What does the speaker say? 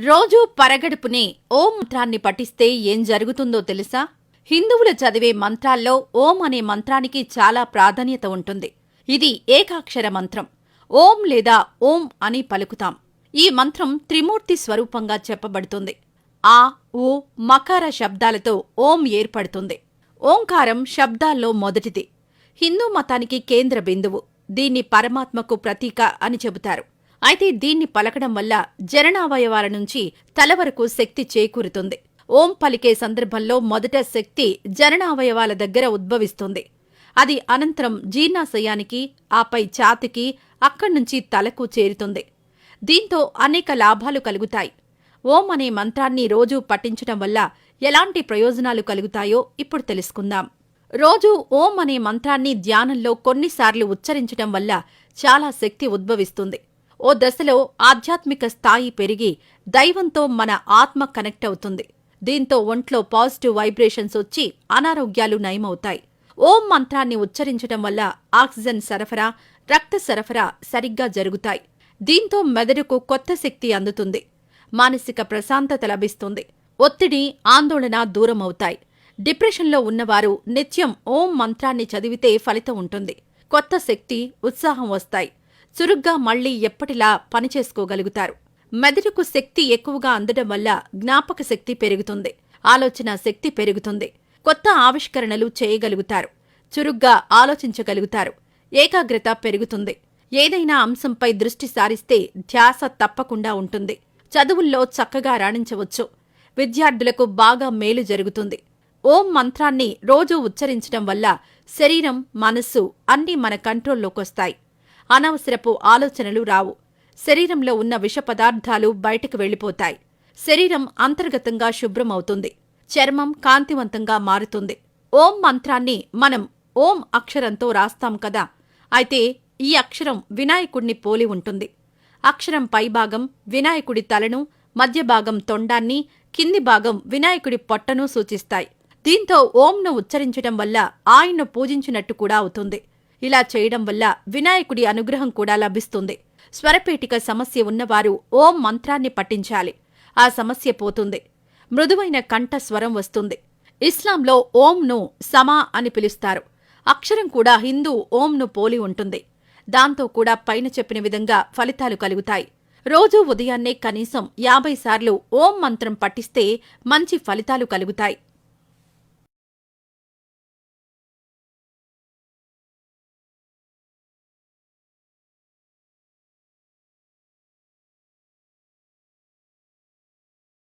రోజూ పరగడుపునే ఓం మంత్రాన్ని పఠిస్తే ఏం జరుగుతుందో తెలుసా? హిందువులు చదివే మంత్రాల్లో ఓం అనే మంత్రానికి చాలా ప్రాధాన్యత ఉంటుంది. ఇది ఏకాక్షర మంత్రం. ఓం లేదా ఓం అని పలుకుతాం. ఈ మంత్రం త్రిమూర్తి స్వరూపంగా చెప్పబడుతుంది. ఆ, ఊ, మకార శబ్దాలతో ఓం ఏర్పడుతుంది. ఓంకారం శబ్దాల్లో మొదటిది. హిందూ మతానికి కేంద్ర బిందువు. దీన్ని పరమాత్మకు ప్రతీక అని చెబుతారు. అయితే దీన్ని పలకడం వల్ల జననావయవాల నుంచి తల వరకు శక్తి చేకూరుతుంది. ఓం పలికే సందర్భంలో మొదట శక్తి జననావయవాల దగ్గర ఉద్భవిస్తుంది. అది అనంతరం జీర్ణాశయానికి, ఆపై ఛాతీకి, అక్కడ్నుంచి తలకు చేరుతుంది. దీంతో అనేక లాభాలు కలుగుతాయి. ఓం అనే మంత్రాన్ని రోజూ పఠించటం వల్ల ఎలాంటి ప్రయోజనాలు కలుగుతాయో ఇప్పుడు తెలుసుకుందాం. రోజూ ఓం అనే మంత్రాన్ని ధ్యానంలో కొన్నిసార్లు ఉచ్చరించటం వల్ల చాలా శక్తి ఉద్భవిస్తుంది. ఓ దశలో ఆధ్యాత్మిక స్థాయి పెరిగి దైవంతో మన ఆత్మ కనెక్ట్ అవుతుంది. దీంతో ఒంట్లో పాజిటివ్ వైబ్రేషన్స్ వచ్చి అనారోగ్యాలు నయమవుతాయి. ఓం మంత్రాన్ని ఉచ్చరించటం వల్ల ఆక్సిజన్ సరఫరా, రక్త సరఫరా సరిగ్గా జరుగుతాయి. దీంతో మెదడుకు కొత్త శక్తి అందుతుంది. మానసిక ప్రశాంతత లభిస్తుంది. ఒత్తిడి, ఆందోళన దూరమవుతాయి. డిప్రెషన్లో ఉన్నవారు నిత్యం ఓం మంత్రాన్ని చదివితే ఫలితం ఉంటుంది. కొత్త శక్తి, ఉత్సాహం వస్తాయి. చురుగ్గా మళ్లీ ఎప్పటిలా పనిచేసుకోగలుగుతారు. మెదడుకు శక్తి ఎక్కువగా అందడం వల్ల జ్ఞాపక శక్తి పెరుగుతుంది. ఆలోచన శక్తి పెరుగుతుంది. కొత్త ఆవిష్కరణలు చేయగలుగుతారు. చురుగ్గా ఆలోచించగలుగుతారు. ఏకాగ్రత పెరుగుతుంది. ఏదైనా అంశంపై దృష్టి సారిస్తే ధ్యాస తప్పకుండా ఉంటుంది. చదువుల్లో చక్కగా రాణించవచ్చు. విద్యార్థులకు బాగా మేలు జరుగుతుంది. ఓం మంత్రాన్ని రోజూ ఉచ్చరించడం వల్ల శరీరం, మనస్సు అన్నీ మన కంట్రోల్లోకొస్తాయి. అనవసరపు ఆలోచనలు రావు. శరీరంలో ఉన్న విష పదార్థాలు బయటకు వెళ్లిపోతాయి. శరీరం అంతర్గతంగా శుభ్రమవుతుంది. చర్మం కాంతివంతంగా మారుతుంది. ఓం మంత్రాన్ని మనం ఓం అక్షరంతో రాస్తాం కదా. అయితే ఈ అక్షరం వినాయకుడిని పోలి ఉంటుంది. అక్షరం పైభాగం వినాయకుడి తలను, మధ్య భాగం తొండాన్ని, కింది భాగం వినాయకుడి పొట్టను సూచిస్తాయి. దీంతో ఓంను ఉచ్చరించడం వల్ల ఆయన్ను పూజించినట్టు కూడా అవుతుంది. ఇలా చేయడం వల్ల వినాయకుడి అనుగ్రహం కూడా లభిస్తుంది. స్వరపేటిక సమస్య ఉన్నవారు ఓం మంత్రాన్ని పఠించాలి. ఆ సమస్య పోతుంది. మృదువైన కంఠ స్వరం వస్తుంది. ఇస్లాంలో ఓంను సమా అని పిలుస్తారు. అక్షరం కూడా హిందూ ఓంను పోలి ఉంటుంది. దాంతో కూడా పైన చెప్పిన విధంగా ఫలితాలు కలుగుతాయి. రోజూ ఉదయాన్నే కనీసం 50 సార్లు ఓం మంత్రం పఠిస్తే మంచి ఫలితాలు కలుగుతాయి.